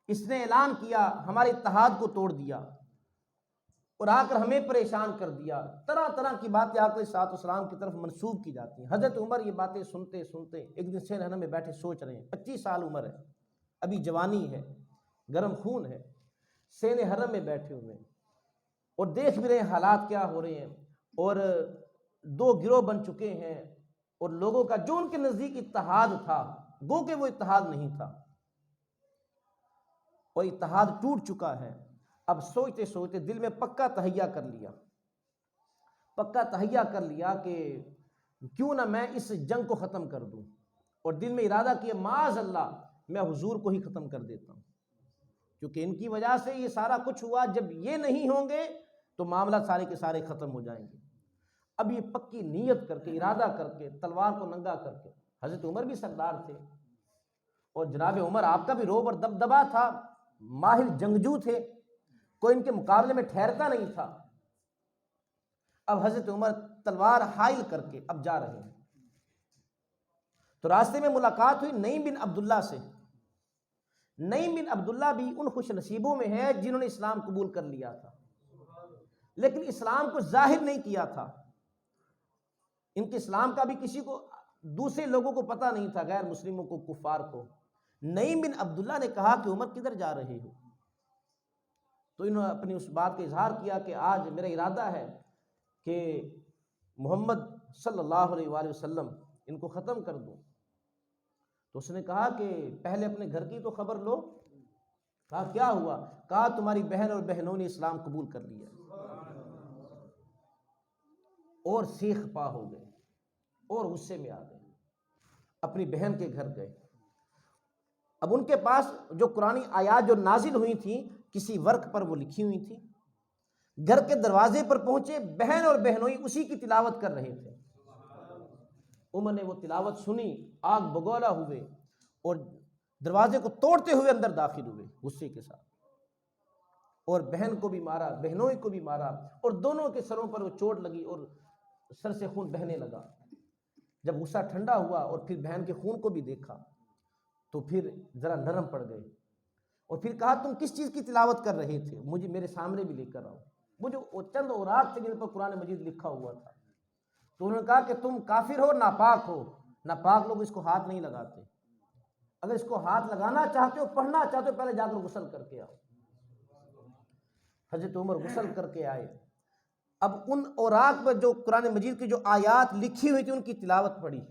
اس نے اعلان کیا ہمارے اتحاد کو توڑ دیا اور آ کر ہمیں پریشان کر دیا۔ طرح طرح کی باتیں آقا علیہ الصلوۃ والسلام کی طرف منسوب کی جاتی ہیں۔ حضرت عمر یہ باتیں سنتے سنتے ایک دن سین حرم میں بیٹھے سوچ رہے ہیں، 25 سال عمر ہے، ابھی جوانی ہے، گرم خون ہے، سین حرم میں بیٹھے ہوئے ہیں اور دیکھ بھی رہے ہیں حالات کیا ہو رہے ہیں، اور دو گروہ بن چکے ہیں، اور لوگوں کا جو ان کے نزدیک اتحاد تھا گو کہ وہ اتحاد نہیں تھا، اور اتحاد ٹوٹ چکا ہے۔ اب سوچتے سوچتے دل میں پکا تہیہ کر لیا کہ کیوں نہ میں اس جنگ کو ختم کر دوں، اور دل میں ارادہ کیا معاذ اللہ میں حضور کو ہی ختم کر دیتا ہوں، کیونکہ ان کی وجہ سے یہ سارا کچھ ہوا، جب یہ نہیں ہوں گے تو معاملات سارے کے سارے ختم ہو جائیں گے۔ اب یہ پکی نیت کر کے، ارادہ کر کے، تلوار کو ننگا کر کے، حضرت عمر بھی سردار تھے اور جناب عمر آپ کا بھی روب اور دبدبا تھا، ماہر جنگجو تھے، کوئی ان کے مقابلے میں ٹھہرتا نہیں تھا۔ اب حضرت عمر تلوار حائل کر کے اب جا رہے ہیں، تو راستے میں ملاقات ہوئی نعیم بن عبداللہ سے۔ نعیم بن عبداللہ بھی ان خوش نصیبوں میں ہے جنہوں نے اسلام قبول کر لیا تھا، لیکن اسلام کو ظاہر نہیں کیا تھا۔ ان کے اسلام کا بھی کسی کو، دوسرے لوگوں کو پتہ نہیں تھا، غیر مسلموں کو، کفار کو۔ نعیم بن عبداللہ نے کہا کہ عمر کدھر جا رہے ہو؟ تو انہوں نے اپنی اس بات کا اظہار کیا کہ آج میرا ارادہ ہے کہ محمد صلی اللہ علیہ وآلہ وسلم ان کو ختم کر دوں۔ تو اس نے کہا کہ پہلے اپنے گھر کی تو خبر لو۔ کہا کیا ہوا؟ کہا تمہاری بہن اور بہنوں نے اسلام قبول کر لیا، اور سیخ پا ہو گئے اور غصے میں آ گئے، اپنی بہن کے گھر گئے۔ اب ان کے پاس جو قرآنی آیات جو نازل ہوئی تھیں کسی ورق پر وہ لکھی ہوئی تھی، گھر کے دروازے پر پہنچے، بہن اور بہنوئی اسی کی تلاوت کر رہے تھے۔ عمر نے وہ تلاوت سنی، آگ بگولا ہوئے اور دروازے کو توڑتے ہوئے اندر داخل ہوئے غصے کے ساتھ، اور بہن کو بھی مارا، بہنوئی کو بھی مارا، اور دونوں کے سروں پر وہ چوٹ لگی اور سر سے خون بہنے لگا۔ جب غصہ ٹھنڈا ہوا اور پھر بہن کے خون کو بھی دیکھا تو پھر ذرا نرم پڑ گئے، اور پھر کہا تم کس چیز کی تلاوت کر رہے تھے؟ مجھے میرے سامنے بھی لے کر آؤ۔ وہ جو چند اوراق تھے جن پر قرآن مجید لکھا ہوا تھا، تو انہوں نے کہا کہ تم کافر ہو، ناپاک ہو، ناپاک لوگ اس کو ہاتھ نہیں لگاتے، اگر اس کو ہاتھ لگانا چاہتے ہو، پڑھنا چاہتے ہو، پہلے جا کر غسل کر کے آؤ۔ حضرت عمر غسل کر کے آئے، اب ان اوراق پر جو قرآن مجید کی جو آیات لکھی ہوئی تھی ان کی تلاوت پڑھی۔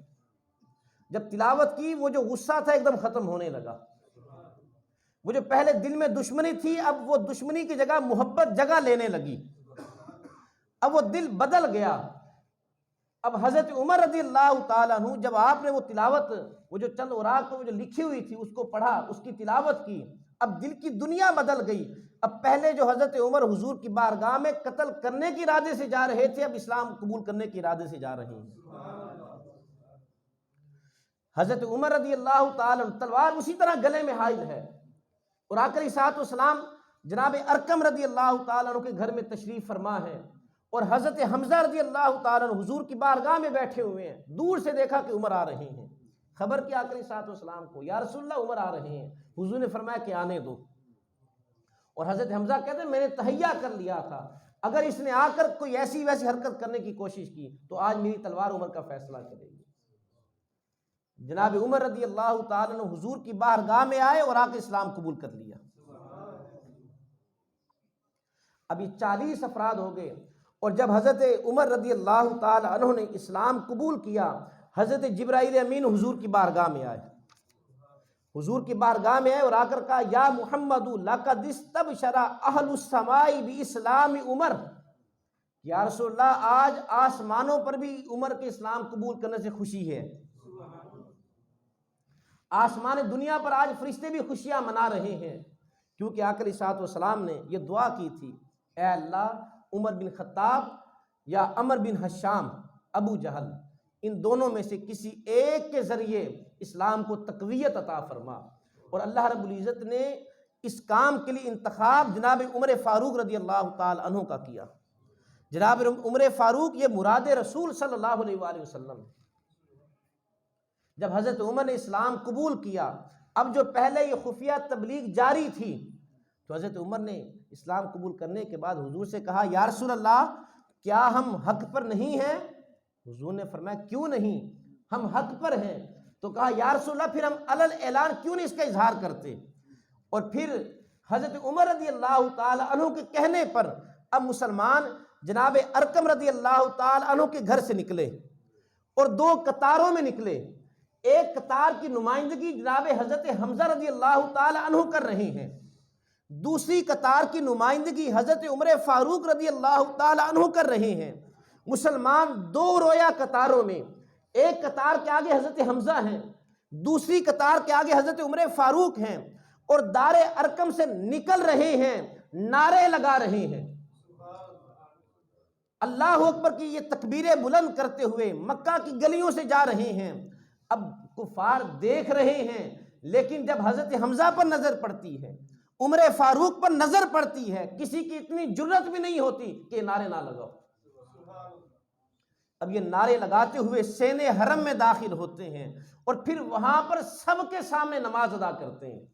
جب تلاوت کی وہ جو غصہ تھا ایک دم ختم ہونے لگا، وہ جو پہلے دل میں دشمنی تھی اب وہ دشمنی کی جگہ محبت جگہ لینے لگی، اب وہ دل بدل گیا۔ اب حضرت عمر رضی اللہ تعالیٰ عنہ جب آپ نے وہ تلاوت، وہ جو چند اوراق پر وہ جو لکھی ہوئی تھی اس کو پڑھا، اس کی تلاوت کی، اب دل کی دنیا بدل گئی. اب پہلے جو حضرت عمر حضور کی بارگاہ میں قتل کرنے کے ارادے سے جا رہے تھے، اب اسلام قبول کرنے کے ارادے سے جا رہے ہیں. حضرت عمر رضی اللہ تعالی عنہ تلوار اسی طرح گلے میں حائل ہے، اور آقا صاحب والسلام جناب ارقم رضی اللہ تعالیٰ عنہ کے گھر میں تشریف فرما ہے، اور حضرت حمزہ رضی اللہ تعالیٰ عنہ حضور کی بارگاہ میں بیٹھے ہوئے ہیں. دور سے دیکھا کہ عمر آ رہے ہیں، خبر کیا آقا صاحب والسلام کو، یا رسول اللہ عمر آ رہے ہیں. حضور نے فرمایا کہ آنے دو. اور حضرت حمزہ کہتے ہیں میں نے تہیہ کر لیا تھا، اگر اس نے آ کر کوئی ایسی ویسی حرکت کرنے کی کوشش کی تو آج میری تلوار عمر کا فیصلہ کرے گی. جناب عمر رضی اللہ تعالیٰ عنہ حضور کی بارگاہ میں آئے اور آ کے اسلام قبول کر لیا. اب یہ 40 افراد ہو گئے، اور جب حضرت عمر رضی اللہ تعالیٰ عنہ نے اسلام قبول کیا، حضرت جبرائیل امین حضور کی بارگاہ میں آئے. حضور کی بارگاہ میں آئے اور آ کر کہا یا محمد لقد استبشر اہل السماء باسلام عمر. یا رسول اللہ آج آسمانوں پر بھی عمر کے اسلام قبول کرنے سے خوشی ہے. آسمان دنیا پر آج فرشتے بھی خوشیاں منا رہے ہیں، کیونکہ آقا علیہ الصلوۃ والسلام نے یہ دعا کی تھی، اے اللہ عمر بن خطاب یا عمر بن حشام ابو جہل، ان دونوں میں سے کسی ایک کے ذریعے اسلام کو تقویت عطا فرما. اور اللہ رب العزت نے اس کام کے لیے انتخاب جناب عمر فاروق رضی اللہ تعالی عنہ کا کیا. جناب عمر فاروق یہ مراد رسول صلی اللہ علیہ وآلہ وسلم. جب حضرت عمر نے اسلام قبول کیا، اب جو پہلے یہ خفیہ تبلیغ جاری تھی، تو حضرت عمر نے اسلام قبول کرنے کے بعد حضور سے کہا یا رسول اللہ کیا ہم حق پر نہیں ہیں؟ حضور نے فرمایا کیوں نہیں، ہم حق پر ہیں. تو کہا یا رسول اللہ پھر ہم علل اعلان کیوں نہیں اس کا اظہار کرتے؟ اور پھر حضرت عمر رضی اللہ تعالی عنہ کے کہنے پر اب مسلمان جناب ارقم رضی اللہ تعالی عنہ کے گھر سے نکلے اور 2 قطاروں میں نکلے. ایک قطار کی نمائندگی جناب حضرت حمزہ رضی اللہ تعالی عنہ کر رہے ہیں، دوسری قطار کی نمائندگی حضرت عمر فاروق رضی اللہ تعالی عنہ کر رہے ہیں. مسلمان 2 رویا قطاروں میں، ایک قطار کے آگے حضرت حمزہ ہیں، دوسری قطار کے آگے حضرت عمر فاروق ہیں، اور دار ارقم سے نکل رہے ہیں، نعرے لگا رہے ہیں، اللہ اکبر کی یہ تکبیریں بلند کرتے ہوئے مکہ کی گلیوں سے جا رہے ہیں. اب کفار دیکھ رہے ہیں، لیکن جب حضرت حمزہ پر نظر پڑتی ہے، عمر فاروق پر نظر پڑتی ہے، کسی کی اتنی جرت بھی نہیں ہوتی کہ نعرے نہ لگاؤ. اب یہ نعرے لگاتے ہوئے سین حرم میں داخل ہوتے ہیں، اور پھر وہاں پر سب کے سامنے نماز ادا کرتے ہیں،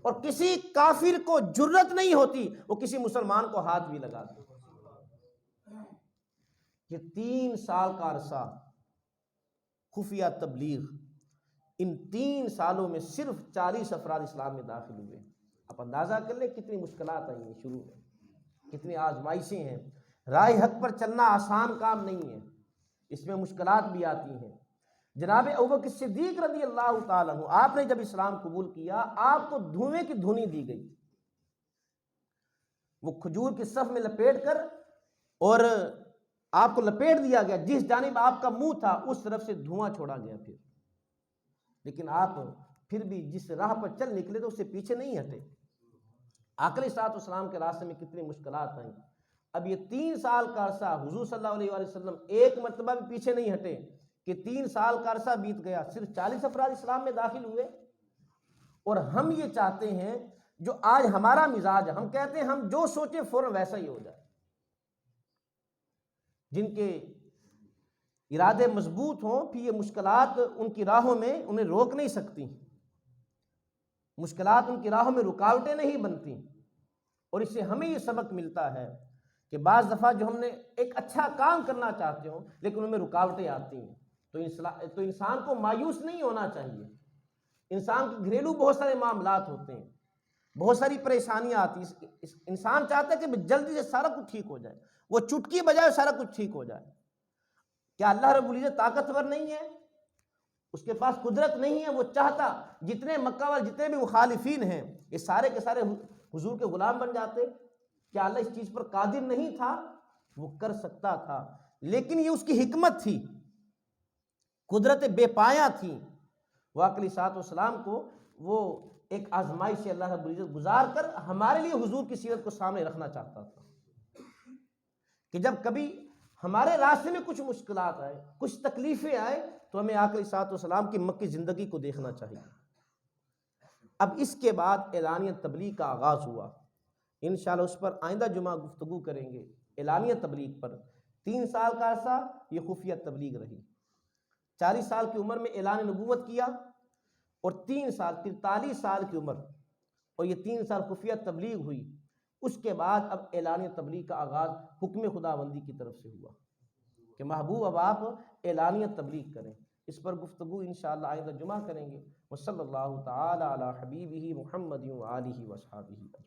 اور کسی کافر کو جرت نہیں ہوتی وہ کسی مسلمان کو ہاتھ بھی لگاتے ہیں. یہ 3 سال کا عرصہ خفیہ تبلیغ، ان 3 سالوں میں صرف 40 افراد اسلام میں داخل ہوئے. آپ اندازہ کر لیں کتنی مشکلات آئی ہیں شروع میں، کتنی آزمائشیں ہیں. راہ حق پر چلنا آسان کام نہیں ہے، اس میں مشکلات بھی آتی ہیں. جناب ابوبکر صدیق رضی اللہ تعالیٰ عنہ، آپ نے جب اسلام قبول کیا آپ کو دھویں کی دھنی دی گئی، وہ کھجور کی صف میں لپیٹ کر اور آپ کو لپیٹ دیا گیا، جس جانب آپ کا منہ تھا اس طرف سے دھواں چھوڑا گیا. لیکن آپ پھر بھی جس راہ پر چل نکلے تو اس سے پیچھے نہیں ہٹے. آقا علیہ الصلوۃ والسلام کے راستے میں کتنی مشکلات آئیں. اب یہ 3 سال کا عرصہ حضور صلی اللہ علیہ وآلہ وسلم ایک مرتبہ بھی پیچھے نہیں ہٹے کہ 3 سال کا عرصہ بیت گیا، صرف 40 افراد اسلام میں داخل ہوئے. اور ہم یہ چاہتے ہیں، جو آج ہمارا مزاج ہے، ہم کہتے ہیں ہم جو سوچیں فوراً ویسا ہی ہو جائے. جن کے ارادے مضبوط ہوں پھر یہ مشکلات ان کی راہوں میں انہیں روک نہیں سکتی، مشکلات ان کی راہوں میں رکاوٹیں نہیں بنتی. اور اس سے ہمیں یہ سبق ملتا ہے کہ بعض دفعہ جو ہم نے ایک اچھا کام کرنا چاہتے ہوں لیکن ان میں رکاوٹیں آتی ہیں، تو انسان کو مایوس نہیں ہونا چاہیے. انسان کے گھریلو بہت سارے معاملات ہوتے ہیں، بہت ساری پریشانیاں آتی ہیں. انسان چاہتا ہے کہ جلدی سے سارا کچھ ٹھیک ہو جائے، وہ چٹکی بجائے سارا کچھ ٹھیک ہو جائے. کیا اللہ رب العزت طاقتور نہیں ہے؟ اس کے پاس قدرت نہیں ہے؟ وہ چاہتا جتنے مکہ والے جتنے بھی مخالفین ہیں یہ سارے کے سارے حضور کے غلام بن جاتے. کیا اللہ اس چیز پر قادر نہیں تھا؟ وہ کر سکتا تھا، لیکن یہ اس کی حکمت تھی، قدرت بے پایہ تھی. وہ آقا علیہ الصلوۃ والسلام کو وہ ایک آزمائش سے اللہ رب العزت گزار کر ہمارے لیے حضور کی سیرت کو سامنے رکھنا چاہتا تھا کہ جب کبھی ہمارے راستے میں کچھ مشکلات آئے، کچھ تکلیفیں آئے، تو ہمیں آقا علیہ الصلوۃ والسلام کی مکی زندگی کو دیکھنا چاہیے۔ اب اس کے بعد اعلانیہ تبلیغ کا آغاز ہوا، انشاءاللہ اس پر آئندہ جمعہ گفتگو کریں گے۔ اعلانیہ تبلیغ پر 3 سال کا عرصہ یہ خفیہ تبلیغ رہی۔ 40 سال کی عمر میں اعلان نبوت کیا، اور 3 سال 43 سال کی عمر، اور یہ 3 سال خفیہ تبلیغ ہوئی۔ اس کے بعد اب اعلانیہ تبلیغ کا آغاز حکم خداوندی کی طرف سے ہوا کہ محبوب اب آپ اعلانیہ تبلیغ کریں۔ اس پر گفتگو انشاءاللہ آئندہ جمعہ کریں گے۔ وصلی اللہ تعالی علی حبیبہ محمد و آلہ و اصحابہ۔